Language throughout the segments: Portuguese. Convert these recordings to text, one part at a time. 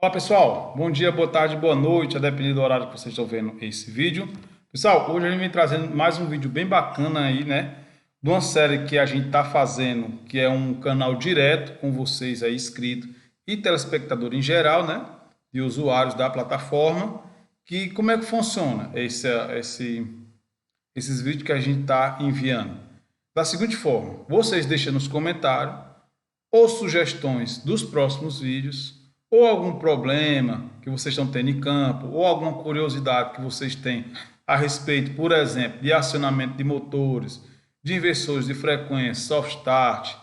Olá pessoal, bom dia, boa tarde, boa noite, a depender do horário que vocês estão vendo esse vídeo. Pessoal, hoje a gente vem trazendo mais um vídeo bem bacana aí, né? De uma série que a gente está fazendo, que é um canal direto com vocês aí inscritos e telespectador em geral, né? E usuários da plataforma. Que como é que funciona esses vídeos que a gente está enviando? Da seguinte forma, vocês deixam nos comentários ou sugestões dos próximos vídeos, ou algum problema que vocês estão tendo em campo, ou alguma curiosidade que vocês têm a respeito, por exemplo, de acionamento de motores, de inversores de frequência, soft start,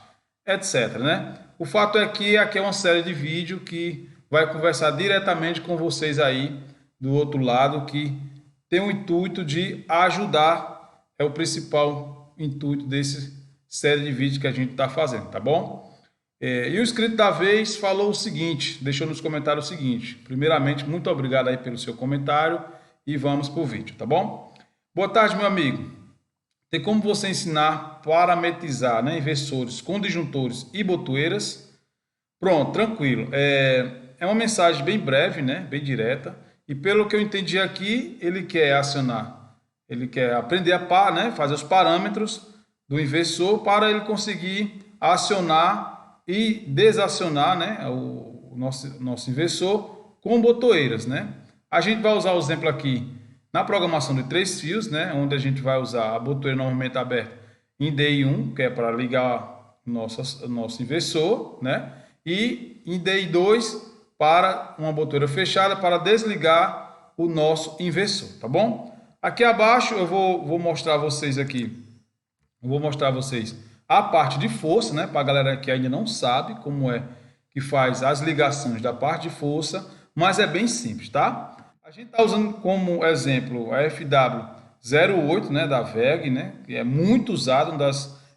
etc, né? O fato é que aqui é uma série de vídeos que vai conversar diretamente com vocês aí do outro lado, que tem o intuito de ajudar, é o principal intuito desse série de vídeos que a gente está fazendo, tá bom? E o inscrito da vez falou o seguinte, deixou nos comentários o seguinte: primeiramente, muito obrigado aí pelo seu comentário e vamos para o vídeo, tá bom? Boa tarde, meu amigo. Tem como você ensinar a parametrizar, né, inversores com disjuntores e botoeiras? Pronto, tranquilo. É uma mensagem bem breve, né, bem direta. E pelo que eu entendi aqui, ele quer acionar, ele quer aprender né, fazer os parâmetros do inversor para ele conseguir acionar e desacionar, né, o nosso inversor com botoeiras, né? A gente vai usar o exemplo aqui na programação de 3 fios, né, onde a gente vai usar a botoeira normalmente aberta em DI1, que é para ligar o nosso inversor, né? E em DI2 para uma botoeira fechada para desligar o nosso inversor, tá bom? Aqui abaixo eu vou mostrar a vocês aqui, vou mostrar a vocês a parte de força, né, para a galera que ainda não sabe como é que faz as ligações da parte de força, mas é bem simples, tá? A gente está usando como exemplo a FW08, né, da VEG, né, que é muito usada,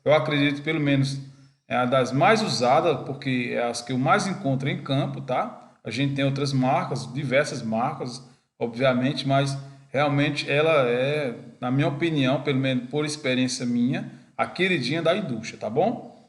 eu acredito pelo menos é a das mais usadas, porque é as que eu mais encontro em campo, tá? A gente tem outras marcas, diversas marcas, obviamente, mas realmente ela é, na minha opinião, pelo menos por experiência minha, a queridinha da indústria, tá bom?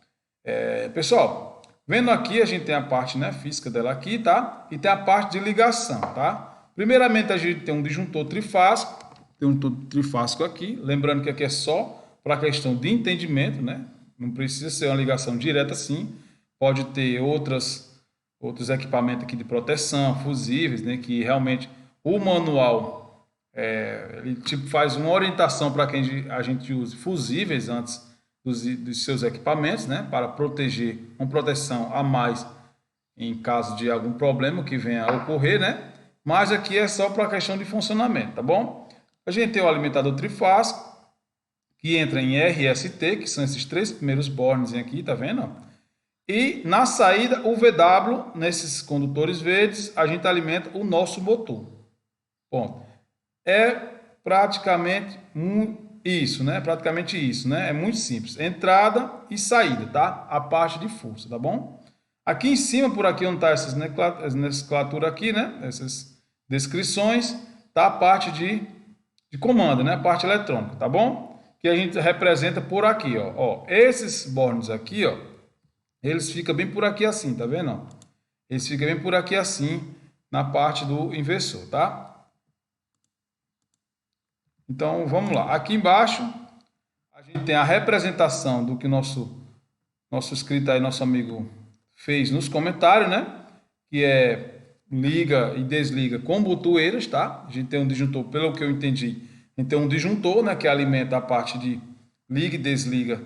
Pessoal, vendo aqui, a gente tem a parte, né, física dela aqui, tá? E tem a parte de ligação, tá? Primeiramente, a gente tem um disjuntor trifásico, tem um disjuntor trifásico aqui, lembrando que aqui é só para a questão de entendimento, né? Não precisa ser uma ligação direta assim, pode ter outros equipamentos aqui de proteção, fusíveis, né, que realmente o manual ele tipo faz uma orientação para quem a gente use fusíveis antes dos seus equipamentos, né, para proteger, uma proteção a mais em caso de algum problema que venha a ocorrer, né? Mas aqui é só para a questão de funcionamento, tá bom? A gente tem o alimentador trifásico, que entra em RST, que são esses 3 primeiros bornes aqui, tá vendo? E na saída, o VW, nesses condutores verdes, a gente alimenta o nosso motor. Ponto. É praticamente isso, né? Praticamente isso, né? É muito simples. Entrada e saída, tá? A parte de força, tá bom? Aqui em cima, por aqui onde tá essas nomenclaturas aqui, né? Essas descrições, tá a parte de comando, né? A parte eletrônica, tá bom? Que a gente representa por aqui, ó. Esses bornes aqui, ó, eles ficam bem por aqui assim, tá vendo? Eles ficam bem por aqui assim, na parte do inversor, tá? Então, vamos lá. Aqui embaixo, a gente tem a representação do que nosso inscrito aí, nosso amigo, fez nos comentários, né? Que é liga e desliga com botoeiras, tá? A gente tem um disjuntor, pelo que eu entendi, a gente tem um disjuntor, né, que alimenta a parte de liga e desliga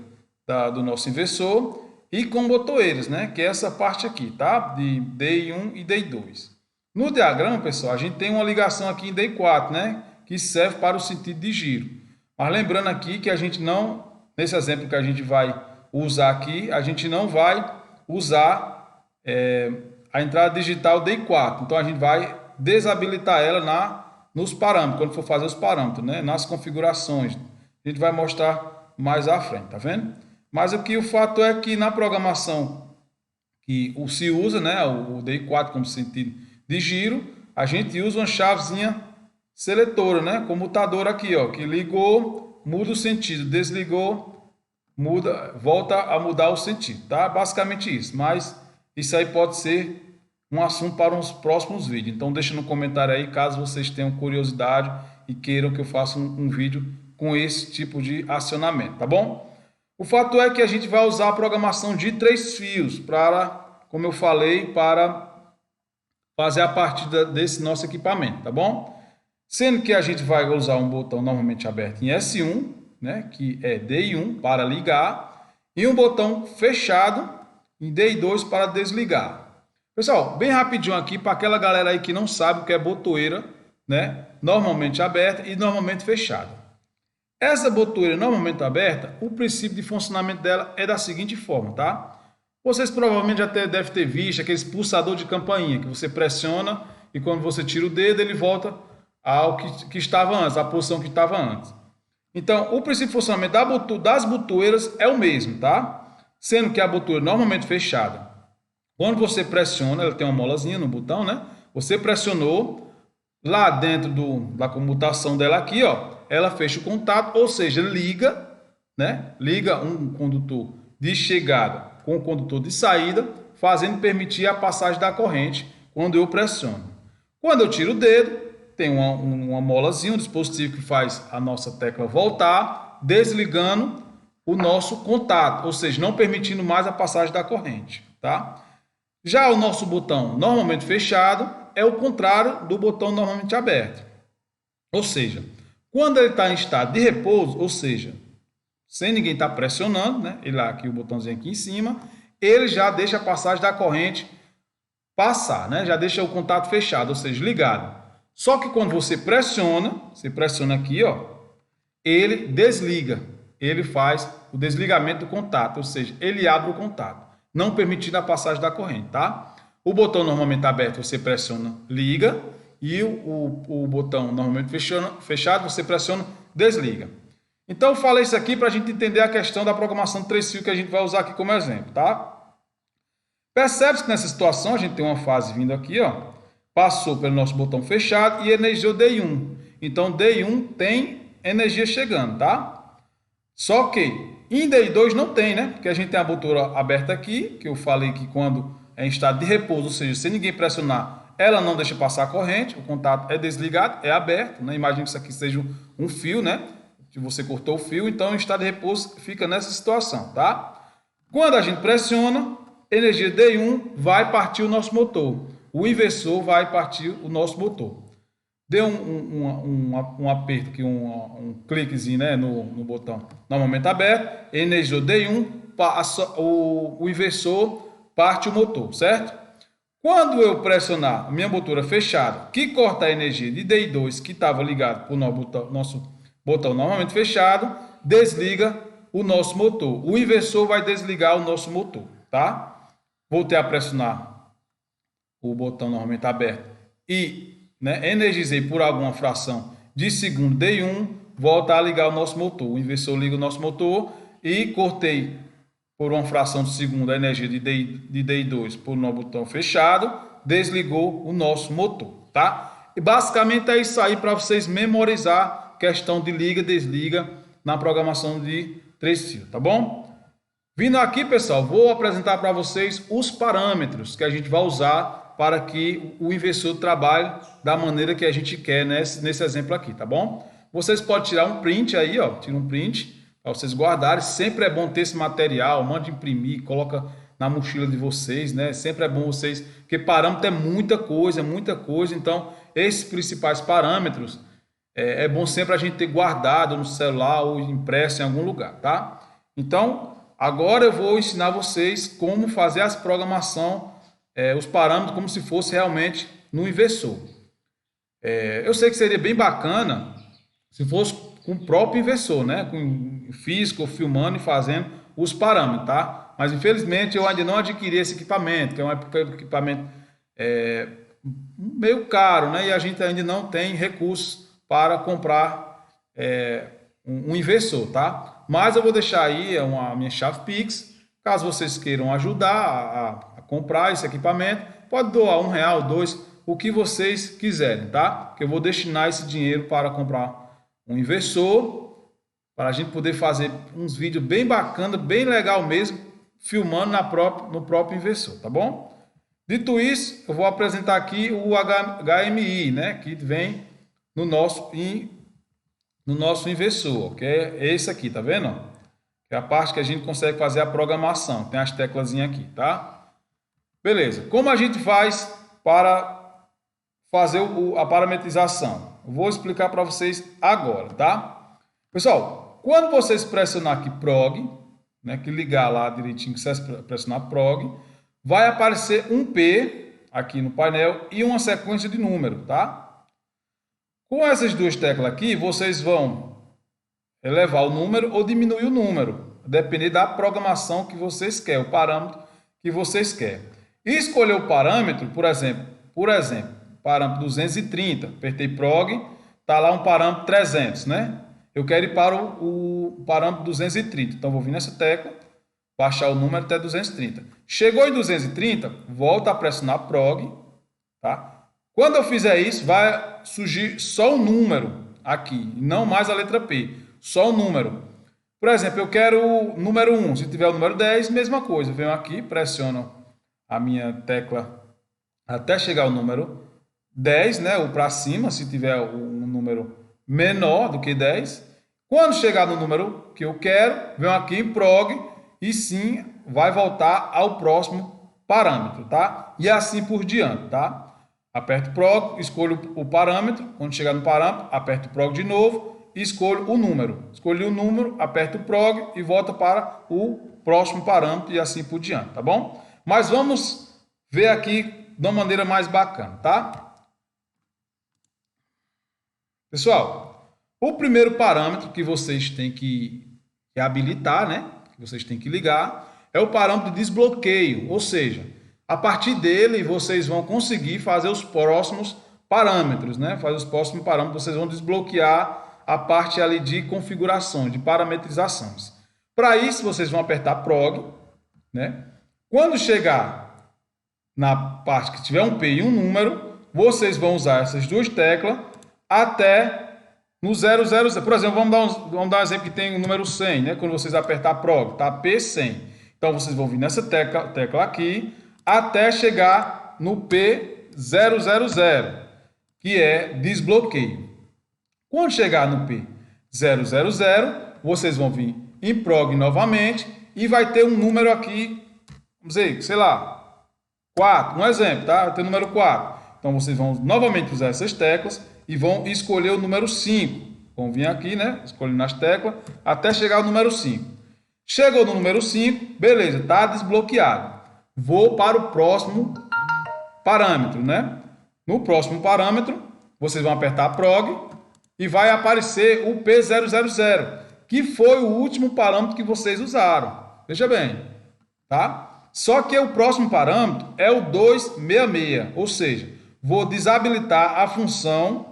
do nosso inversor, e com botoeiras, né, que é essa parte aqui, tá? De DI1 e DI2. No diagrama, pessoal, a gente tem uma ligação aqui em DI4, né, que serve para o sentido de giro. Mas lembrando aqui que a gente não, nesse exemplo que a gente vai usar aqui, a gente não vai usar a entrada digital DI4. Então a gente vai desabilitar ela nos parâmetros, quando for fazer os parâmetros, né? Nas configurações. A gente vai mostrar mais à frente, tá vendo? Mas aqui o fato é que na programação que se usa, né, o DI4 como sentido de giro, a gente usa uma chavezinha seletora, né, comutador aqui, ó, que ligou, muda o sentido, desligou, muda, volta a mudar o sentido, tá? Basicamente isso, mas isso aí pode ser um assunto para os próximos vídeos. Então deixa no comentário aí caso vocês tenham curiosidade e queiram que eu faça um vídeo com esse tipo de acionamento, tá bom? O fato é que a gente vai usar a programação de 3 fios para, como eu falei, para fazer a partida desse nosso equipamento, tá bom? Sendo que a gente vai usar um botão normalmente aberto em S1, né, que é DI1 para ligar, e um botão fechado em DI2 para desligar. Pessoal, bem rapidinho aqui para aquela galera aí que não sabe o que é botoeira, né, normalmente aberta e normalmente fechada. Essa botoeira normalmente aberta, o princípio de funcionamento dela é da seguinte forma, tá? Vocês provavelmente já devem ter visto aqueles pulsador de campainha que você pressiona e quando você tira o dedo ele volta ao que estava antes, a posição que estava antes. Então, o princípio de funcionamento das botoeiras é o mesmo, tá? Sendo que a botoeira normalmente fechada, quando você pressiona, ela tem uma molazinha no botão, né? Você pressionou, lá dentro da comutação dela aqui, ó, ela fecha o contato, ou seja, liga, né? Liga um condutor de chegada com o condutor de saída, fazendo permitir a passagem da corrente quando eu pressiono. Quando eu tiro o dedo, tem uma molazinha, um dispositivo que faz a nossa tecla voltar, desligando o nosso contato, ou seja, não permitindo mais a passagem da corrente, tá? Já o nosso botão normalmente fechado é o contrário do botão normalmente aberto. Ou seja, quando ele está em estado de repouso, ou seja, sem ninguém estar pressionando, né? Ele aqui o botãozinho aqui em cima, ele já deixa a passagem da corrente passar, né? Já deixa o contato fechado, ou seja, ligado. Só que quando você pressiona aqui, ó, ele desliga, ele faz o desligamento do contato, ou seja, ele abre o contato, não permitindo a passagem da corrente, tá? O botão normalmente aberto você pressiona, liga, e o botão normalmente fechado você pressiona, desliga. Então eu falei isso aqui para a gente entender a questão da programação de 3 fios que a gente vai usar aqui como exemplo, tá? Percebe-se que nessa situação a gente tem uma fase vindo aqui, ó, passou pelo nosso botão fechado e energizou DI1. Então, DI1 tem energia chegando, tá? Só que em DI2 não tem, né? Porque a gente tem a botoeira aberta aqui, que eu falei que quando é em estado de repouso, ou seja, se ninguém pressionar, ela não deixa passar a corrente, o contato é desligado, é aberto, né? Imagina que isso aqui seja um fio, né? Que você cortou o fio, então em estado de repouso fica nessa situação, tá? Quando a gente pressiona, energia DI1 vai partir o nosso motor. O inversor vai partir o nosso motor. Deu um aperto aqui, um cliquezinho, né, no botão normalmente aberto, energizou DI1, o inversor parte o motor, certo? Quando eu pressionar a minha motora fechada, que corta a energia de DI2 que estava ligado para o nosso botão normalmente fechado, desliga o nosso motor. O inversor vai desligar o nosso motor, tá? Voltei a pressionar o botão normalmente aberto e, né, energizei por alguma fração de segundo DI1, volta a ligar o nosso motor. O inversor liga o nosso motor e cortei por uma fração de segundo a energia de DI2 por um botão fechado, desligou o nosso motor, tá? E basicamente é isso aí para vocês memorizar questão de liga e desliga na programação de 3 fios, tá bom? Vindo aqui, pessoal, vou apresentar para vocês os parâmetros que a gente vai usar para que o inversor trabalhe da maneira que a gente quer nesse exemplo aqui, tá bom? Vocês podem tirar um print aí, ó, tira um print para vocês guardarem. Sempre é bom ter esse material, mande imprimir, coloca na mochila de vocês, né? Sempre é bom vocês, porque parâmetro é muita coisa, então esses principais parâmetros é bom sempre a gente ter guardado no celular ou impresso em algum lugar, tá? Então, agora eu vou ensinar vocês como fazer as programação, os parâmetros como se fosse realmente no inversor. Eu sei que seria bem bacana se fosse com o próprio inversor, né? Com físico, filmando e fazendo os parâmetros, tá? Mas infelizmente eu ainda não adquiri esse equipamento, que é um equipamento meio caro, né? E a gente ainda não tem recursos para comprar um inversor, tá? Mas eu vou deixar aí a minha chave Pix, caso vocês queiram ajudar a comprar esse equipamento, pode doar R$1, 2, o que vocês quiserem, tá? Que eu vou destinar esse dinheiro para comprar um inversor, para a gente poder fazer uns vídeos bem bacana, bem legal mesmo, filmando no próprio inversor, tá bom? Dito isso, eu vou apresentar aqui o HMI, né, que vem no nosso inversor, que é esse aqui, tá vendo? Que é a parte que a gente consegue fazer a programação. Tem as teclazinhas aqui, tá? Beleza. Como a gente faz para fazer a parametrização? Eu vou explicar para vocês agora, tá? Pessoal, quando vocês pressionar aqui prog, né, que ligar lá direitinho, que você pressionar prog, vai aparecer um P aqui no painel e uma sequência de número, tá? Com essas duas teclas aqui, vocês vão elevar o número ou diminuir o número, depender da programação que vocês querem, o parâmetro que vocês querem. E escolher o parâmetro, por exemplo, parâmetro 230, apertei prog, tá lá um parâmetro 300, né? Eu quero ir para o parâmetro 230, então vou vir nessa tecla, baixar o número até 230. Chegou em 230, volta a pressionar prog, tá? Quando eu fizer isso, vai surgir só o número aqui, não mais a letra P, só o número. Por exemplo, eu quero o número 1, se tiver o número 10, mesma coisa, eu venho aqui, pressiono a minha tecla até chegar ao número 10, né, ou para cima, se tiver um número menor do que 10. Quando chegar no número que eu quero, venho aqui em prog, e sim, vai voltar ao próximo parâmetro, tá? E assim por diante, tá? Aperto prog, escolho o parâmetro, quando chegar no parâmetro, aperto prog de novo e escolho o número. Escolhi o número, aperto prog e volta para o próximo parâmetro e assim por diante, tá bom? Mas vamos ver aqui de uma maneira mais bacana, tá? Pessoal, o primeiro parâmetro que vocês têm que habilitar, né? Vocês têm que ligar, é o parâmetro de desbloqueio, ou seja, a partir dele vocês vão conseguir fazer os próximos parâmetros, né? Fazer os próximos parâmetros, vocês vão desbloquear a parte ali de configurações, de parametrizações. Para isso, vocês vão apertar prog, né? Quando chegar na parte que tiver um P e um número, vocês vão usar essas duas teclas até no 000, por exemplo, vamos dar um exemplo que tem o número 100, né? Quando vocês apertar prog, tá P100. Então, vocês vão vir nessa tecla aqui até chegar no P000, que é desbloqueio. Quando chegar no P000, vocês vão vir em prog novamente e vai ter um número aqui, vamos dizer, sei lá, 4, um exemplo, tá? Vai ter o número 4. Então, vocês vão novamente usar essas teclas e vão escolher o número 5. Vão vir aqui, né? Escolhendo as teclas até chegar ao número 5. Chegou no número 5, beleza, está desbloqueado. Vou para o próximo parâmetro, né? No próximo parâmetro, vocês vão apertar prog e vai aparecer o P000, que foi o último parâmetro que vocês usaram. Veja bem, tá? Só que o próximo parâmetro é o 266, ou seja, vou desabilitar a função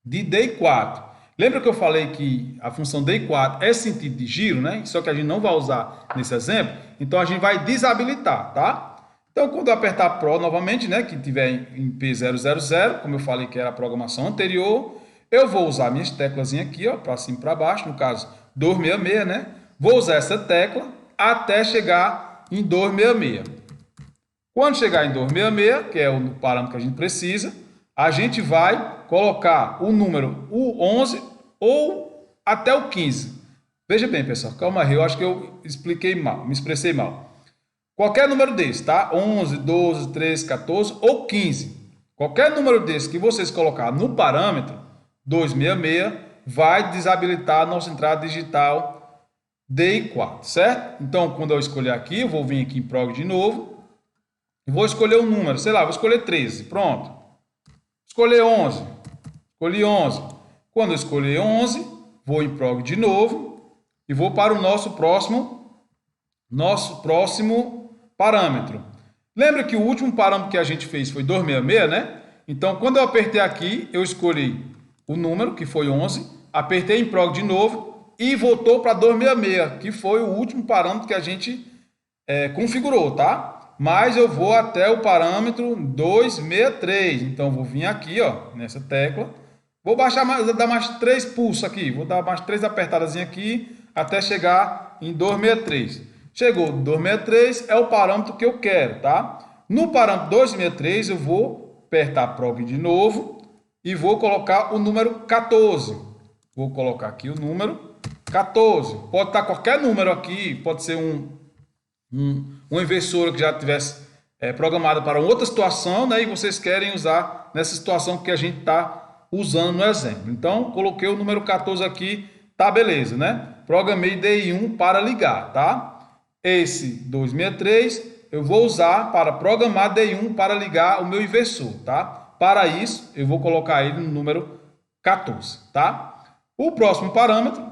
de day4. Lembra que eu falei que a função day4 é sentido de giro, né? Só que a gente não vai usar nesse exemplo, então a gente vai desabilitar, tá? Então, quando eu apertar Pro novamente, né, que tiver em P000, como eu falei que era a programação anterior, eu vou usar minhas teclazinhas aqui, ó, para cima e para baixo, no caso 266, né? Vou usar essa tecla até chegar em 266. Quando chegar em 266, que é o parâmetro que a gente precisa, a gente vai colocar o número o 11 ou até o 15. Veja bem, pessoal, calma aí, eu acho que eu expliquei mal, me expressei mal. Qualquer número desse, tá? 11, 12, 13, 14 ou 15. Qualquer número desse que vocês colocar no parâmetro 266 vai desabilitar a nossa entrada digital DI4, certo? Então, quando eu escolher aqui, eu vou vir aqui em prog de novo e vou escolher um número, sei lá, vou escolher 13, pronto. Escolher 11, escolhi 11. Quando eu escolher 11, vou em prog de novo e vou para o nosso próximo parâmetro. Lembra que o último parâmetro que a gente fez foi 266, né? Então, quando eu apertei aqui, eu escolhi o número, que foi 11, apertei em prog de novo e voltou para 266, que foi o último parâmetro que a gente configurou, tá? Mas eu vou até o parâmetro 263. Então, vou vir aqui, ó, nessa tecla. Vou baixar dar mais 3 pulsos aqui. Vou dar mais 3 apertadas aqui até chegar em 263. Chegou 263, é o parâmetro que eu quero, tá? No parâmetro 263, eu vou apertar prog de novo e vou colocar o número 14. Vou colocar aqui o número 14. Pode estar qualquer número aqui, pode ser uma inversora que já tivesse programada para outra situação, né? E vocês querem usar nessa situação que a gente está usando no exemplo. Então, coloquei o número 14 aqui, tá beleza, né? Programei DI1 para ligar, tá? Esse 263 eu vou usar para programar DI1 para ligar o meu inversor, tá? Para isso, eu vou colocar ele no número 14, tá? O próximo parâmetro,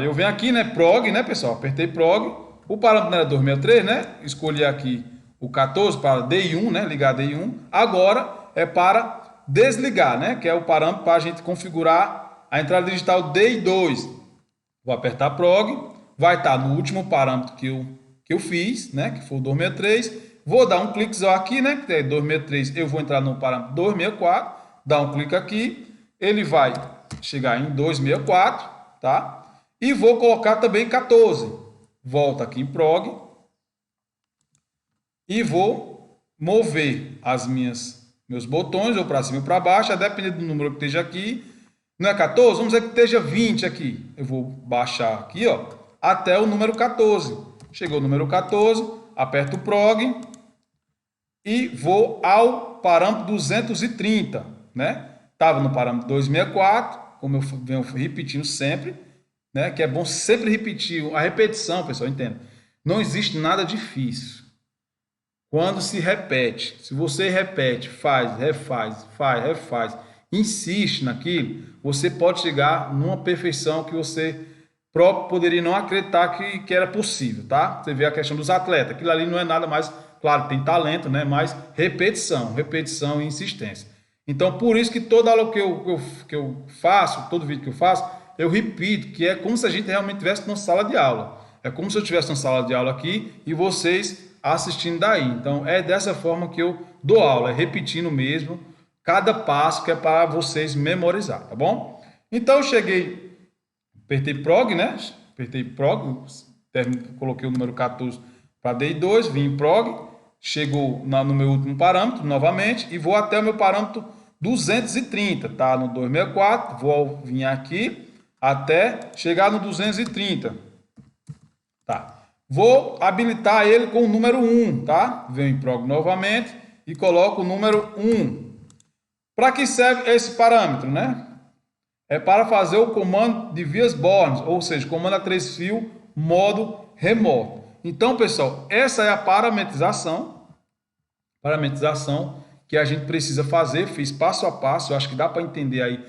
eu venho aqui, né? Prog, né, pessoal? Apertei prog. O parâmetro era 263, né? Escolhi aqui o 14 para DI1, né? Ligar DI1. Agora é para desligar, né? Que é o parâmetro para a gente configurar a entrada digital DI2. Vou apertar prog. Vai estar no último parâmetro que eu fiz, né? Que foi o 263. Vou dar um cliquezão aqui, né? Que é 263. Eu vou entrar no parâmetro 264. Dar um clique aqui. Ele vai chegar em 264, tá? E vou colocar também 14. Volto aqui em prog e vou mover meus botões ou para cima ou para baixo, a depender do número que esteja aqui. Não é 14? Vamos dizer que esteja 20 aqui. Eu vou baixar aqui, ó, até o número 14. Chegou o número 14, aperto o prog e vou ao parâmetro 230, né? Estava no parâmetro 264, como eu venho repetindo sempre, né? Que é bom sempre repetir. A repetição, pessoal, entenda. Não existe nada difícil. Quando se repete, se você repete, refaz, insiste naquilo, você pode chegar numa perfeição que você próprio poderia não acreditar que era possível, tá? Você vê a questão dos atletas. Aquilo ali não é nada mais, claro, tem talento, né? Mas repetição e insistência. Então, por isso que toda aula que eu faço, todo vídeo que eu faço, eu repito, que é como se a gente realmente estivesse numa sala de aula. É como se eu estivesse numa sala de aula aqui e vocês assistindo daí. Então, é dessa forma que eu dou aula, é repetindo mesmo cada passo que é para vocês memorizar, tá bom? Então, eu cheguei, apertei prog, né? Apertei prog, coloquei o número 14 para DI2, vim em prog, chegou no meu último parâmetro novamente e vou até o meu parâmetro 230, tá? No 264, vou vir aqui até chegar no 230, tá? Vou habilitar ele com o número 1, tá? Venho em prog novamente e coloco o número 1. Para que serve esse parâmetro, né? É para fazer o comando de vias Born, ou seja, comando a 3 fios, modo remoto. Então, pessoal, essa é a parametrização que a gente precisa fazer. Fiz passo a passo, eu acho que dá para entender aí,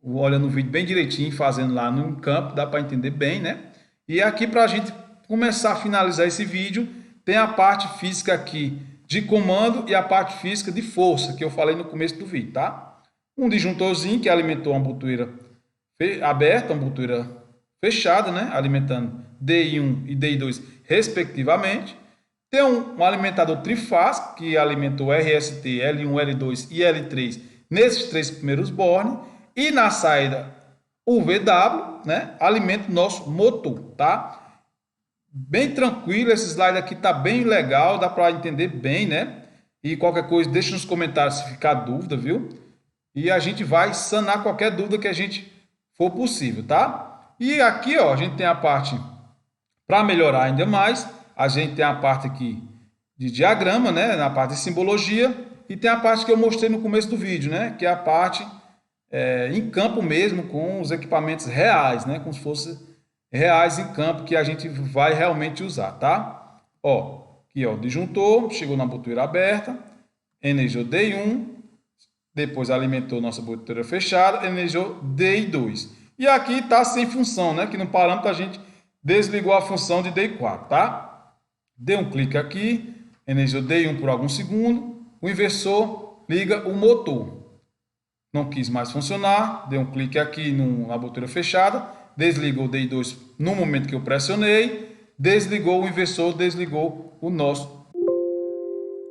olhando o vídeo bem direitinho, fazendo lá no campo, dá para entender bem, né? E aqui, para a gente começar a finalizar esse vídeo, tem a parte física aqui de comando e a parte física de força, que eu falei no começo do vídeo, tá? Um disjuntorzinho que alimentou uma botoeira aberta, uma botoeira fechada, né? Alimentando DI1 e DI2 respectivamente. Tem um alimentador trifásico que alimentou RST, L1, L2 e L3 nesses 3 primeiros bornes. E na saída o VW, né? Alimenta o nosso motor, tá? Bem tranquilo, esse slide aqui tá bem legal, dá para entender bem, né? E qualquer coisa, deixa nos comentários se ficar dúvida, viu? E a gente vai sanar qualquer dúvida que a gente for possível, tá? E aqui, ó, a gente tem a parte, para melhorar ainda mais, a gente tem a parte aqui de diagrama, né? Na parte de simbologia, e tem a parte que eu mostrei no começo do vídeo, né? Que é a parte em campo mesmo, com os equipamentos reais, né? Como se fosse reais em campo que a gente vai realmente usar, tá? Ó, aqui, ó, disjuntor, chegou na botoeira aberta, energizou DI1, depois alimentou nossa botoeira fechada, energizou DI2. E aqui tá sem função, né? Que no parâmetro a gente desligou a função de DI4, tá? Dê um clique aqui, energizou DI1 por alguns segundos, o inversor liga o motor. Não quis mais funcionar, dê um clique aqui na botoeira fechada, desligou o DI2 no momento que eu pressionei, desligou o inversor, desligou o nosso.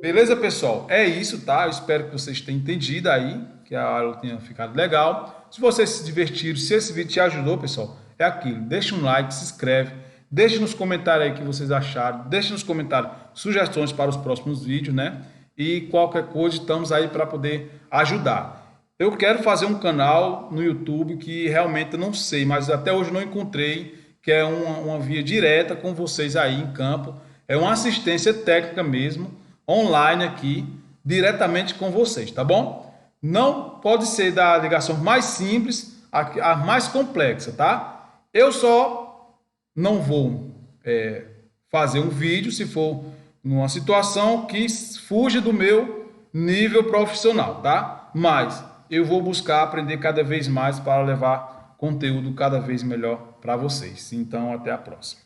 Beleza, pessoal? É isso, tá? Eu espero que vocês tenham entendido aí, que a aula tenha ficado legal. Se vocês se divertiram, se esse vídeo te ajudou, pessoal, é aquilo. Deixa um like, se inscreve, Deixe nos comentários aí o que vocês acharam. Deixe nos comentários sugestões para os próximos vídeos, né? E qualquer coisa, estamos aí para poder ajudar. Eu quero fazer um canal no YouTube que realmente eu não sei, mas até hoje não encontrei, que é uma via direta com vocês aí em campo. É uma assistência técnica mesmo, online aqui, diretamente com vocês, tá bom? Não pode ser da ligação mais simples a mais complexa, tá? Eu só não vou fazer um vídeo se for numa situação que fuja do meu nível profissional, tá? Mas eu vou buscar aprender cada vez mais para levar conteúdo cada vez melhor para vocês. Então, até a próxima.